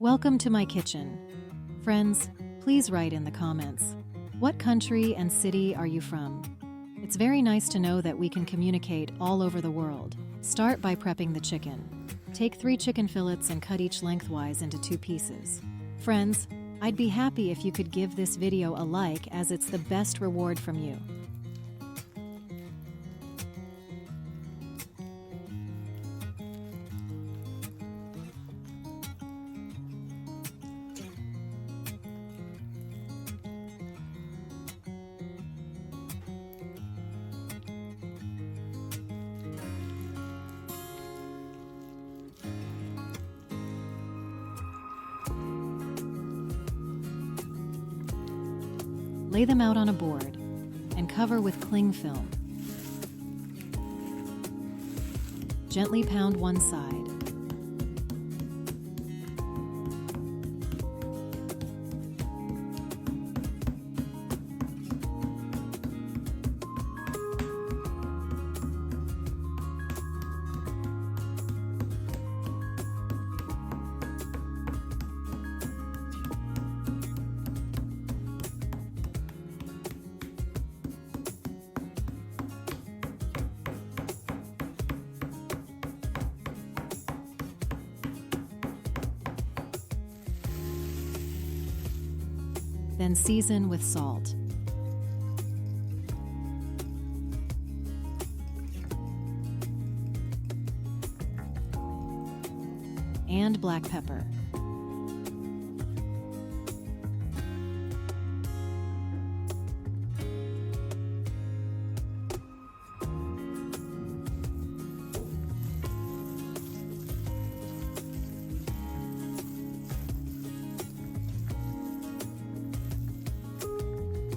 Welcome to my kitchen. Friends, please write in the comments. What country and city are you from? It's very nice to know that we can communicate all over the world. Start by prepping the chicken. Take 3 chicken fillets and cut each lengthwise into 2 pieces. Friends, I'd be happy if you could give this video a like, as it's the best reward from you. Lay them out on a board and cover with cling film. Gently pound one side. Then season with salt. And black pepper.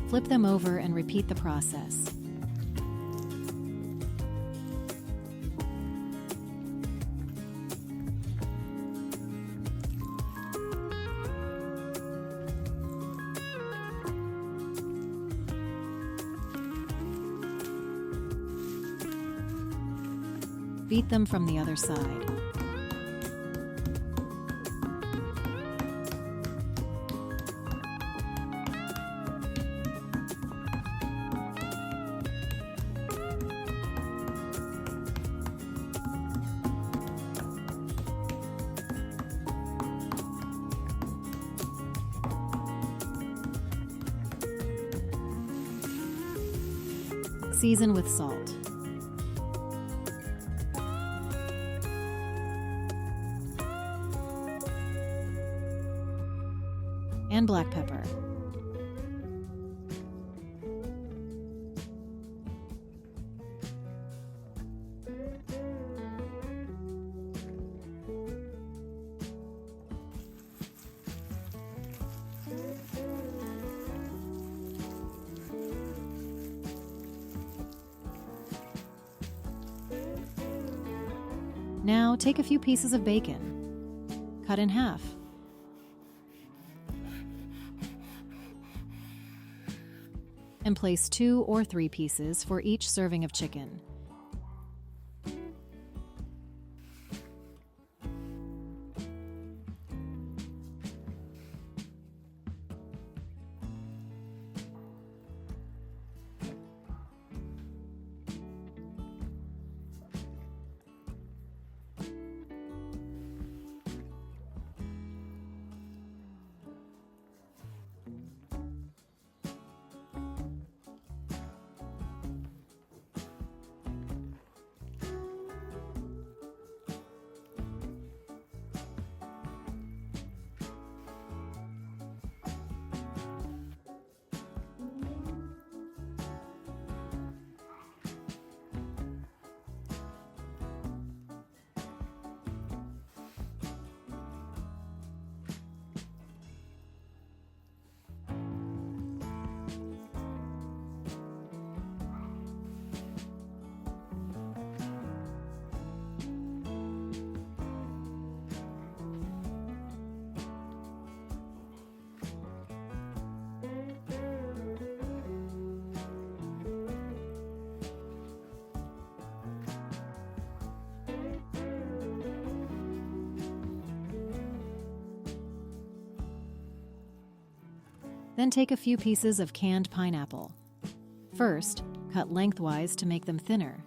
Flip them over and repeat the process. Beat them from the other side. Season with salt. And black pepper. Now take a few pieces of bacon, cut in half. And place 2 or 3 pieces for each serving of chicken. Then take a few pieces of canned pineapple. First, cut lengthwise to make them thinner.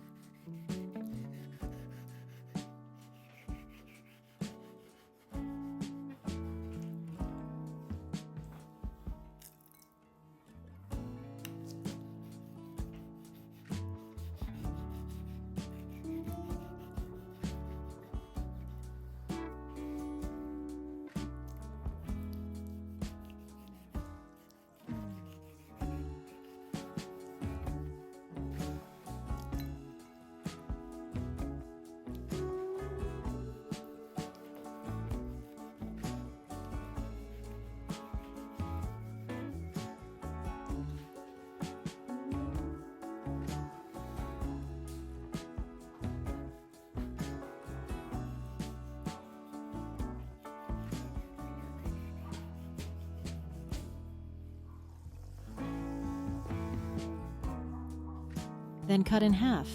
Then cut in half.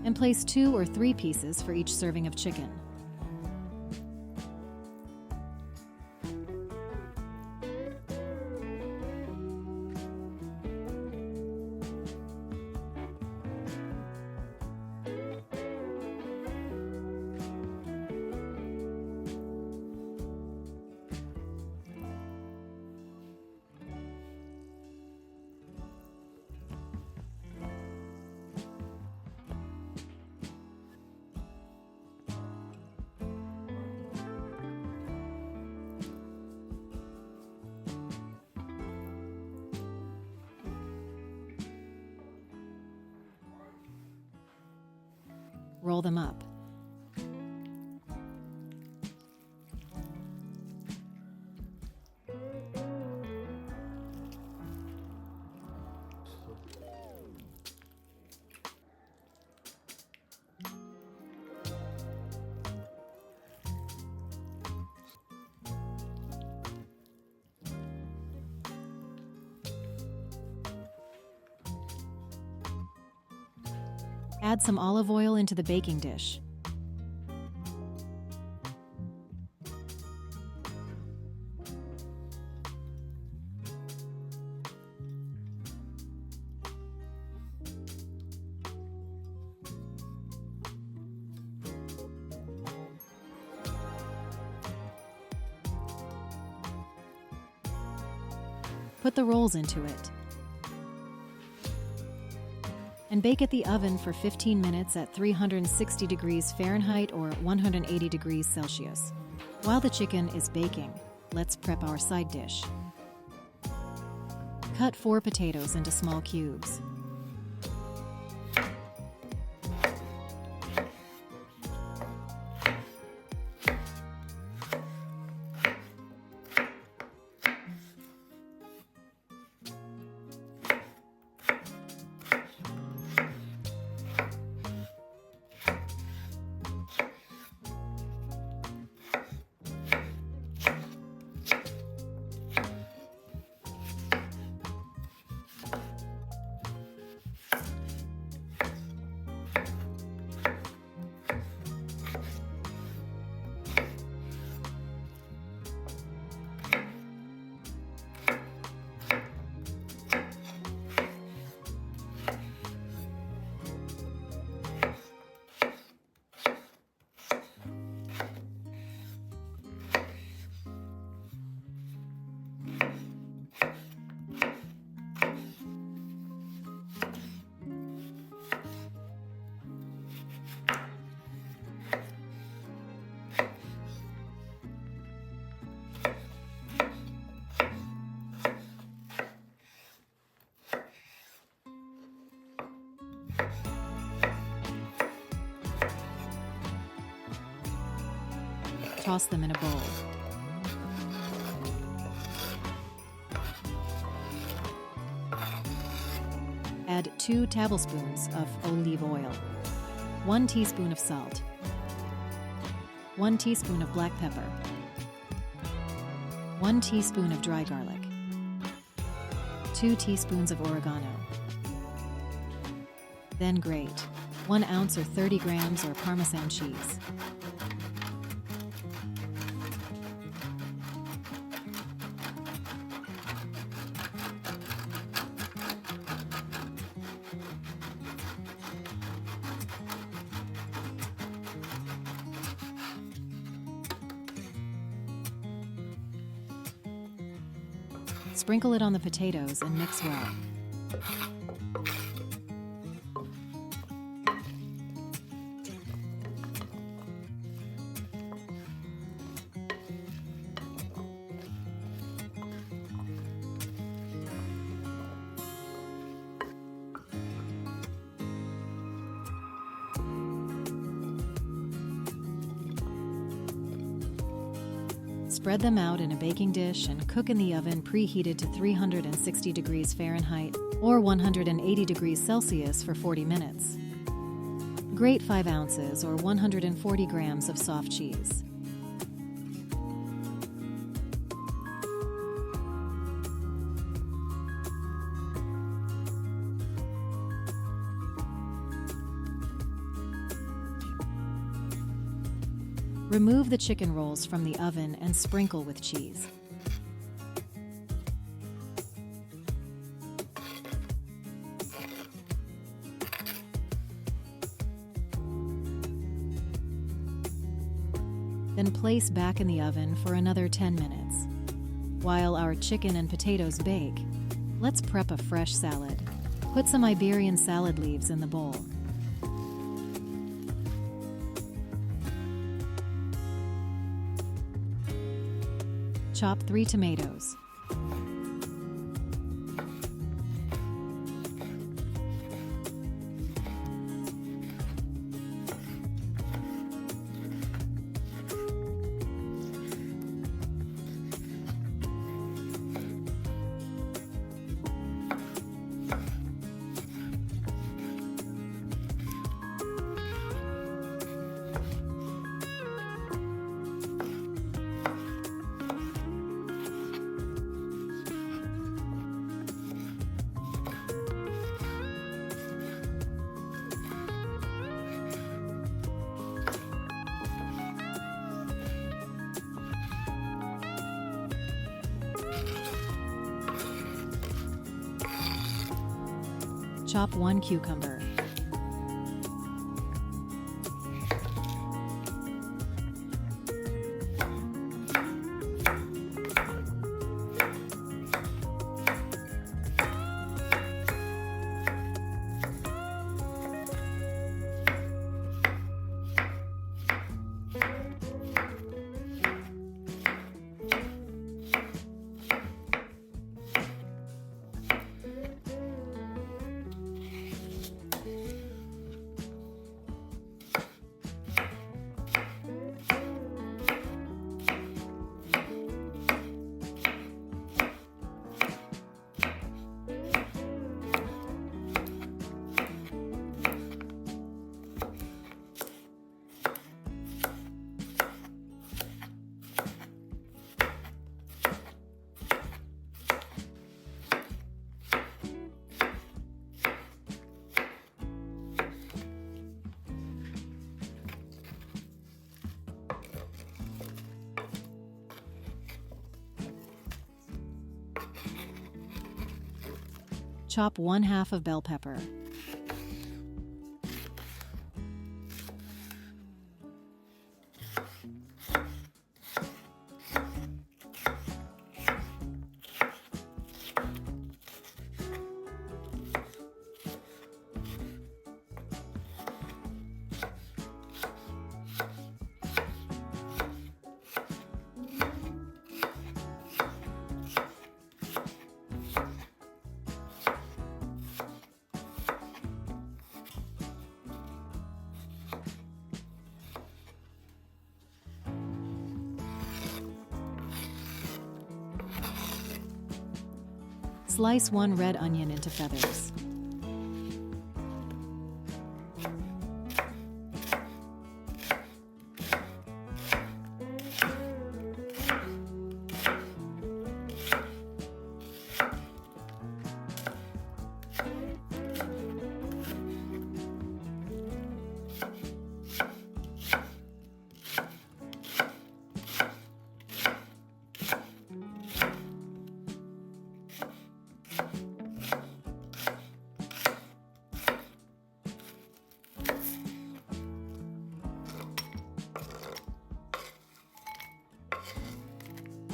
And place 2 or 3 pieces for each serving of chicken. Roll them up. Add some olive oil into the baking dish. Put the rolls into it and bake at the oven for 15 minutes at 360 degrees Fahrenheit or 180 degrees Celsius. While the chicken is baking, let's prep our side dish. Cut 4 potatoes into small cubes. Toss them in a bowl. Add 2 tablespoons of olive oil, 1 teaspoon of salt, 1 teaspoon of black pepper, 1 teaspoon of dry garlic, 2 teaspoons of oregano. Then grate 1 ounce or 30 grams or Parmesan cheese. Sprinkle it on the potatoes and mix well. Spread them out in a baking dish and cook in the oven preheated to 360 degrees Fahrenheit or 180 degrees Celsius for 40 minutes. Grate 5 ounces or 140 grams of soft cheese. Remove the chicken rolls from the oven and sprinkle with cheese. Then place back in the oven for another 10 minutes. While our chicken and potatoes bake, let's prep a fresh salad. Put some Iberian salad leaves in the bowl. Chop 3 tomatoes. Chop 1 cucumber. Chop 1/2 of bell pepper. Slice 1 red onion into feathers.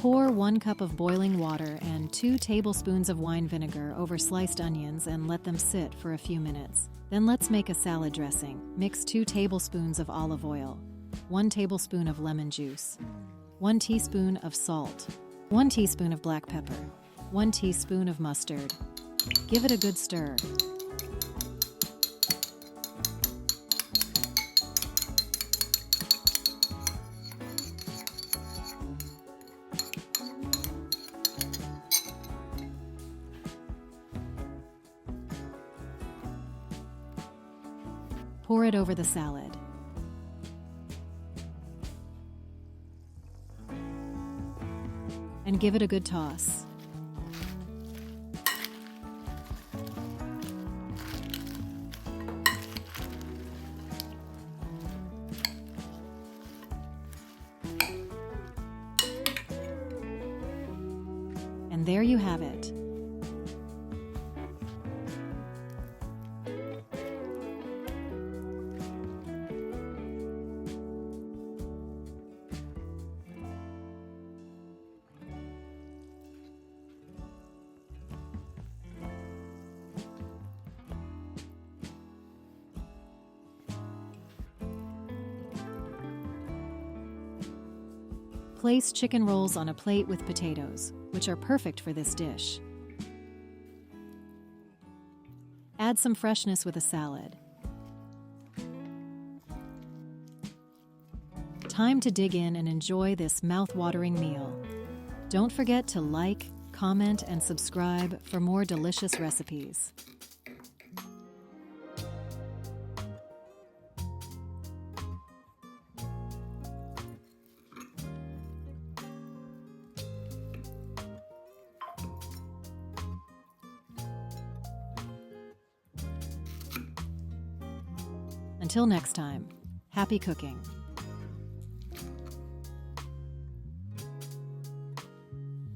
Pour 1 cup of boiling water and 2 tablespoons of wine vinegar over sliced onions and let them sit for a few minutes. Then let's make a salad dressing. Mix 2 tablespoons of olive oil, 1 tablespoon of lemon juice, 1 teaspoon of salt, 1 teaspoon of black pepper, 1 teaspoon of mustard. Give it a good stir. Pour it over the salad. And give it a good toss. And there you have it. Place chicken rolls on a plate with potatoes, which are perfect for this dish. Add some freshness with a salad. Time to dig in and enjoy this mouth-watering meal. Don't forget to like, comment, and subscribe for more delicious recipes. Until next time, happy cooking!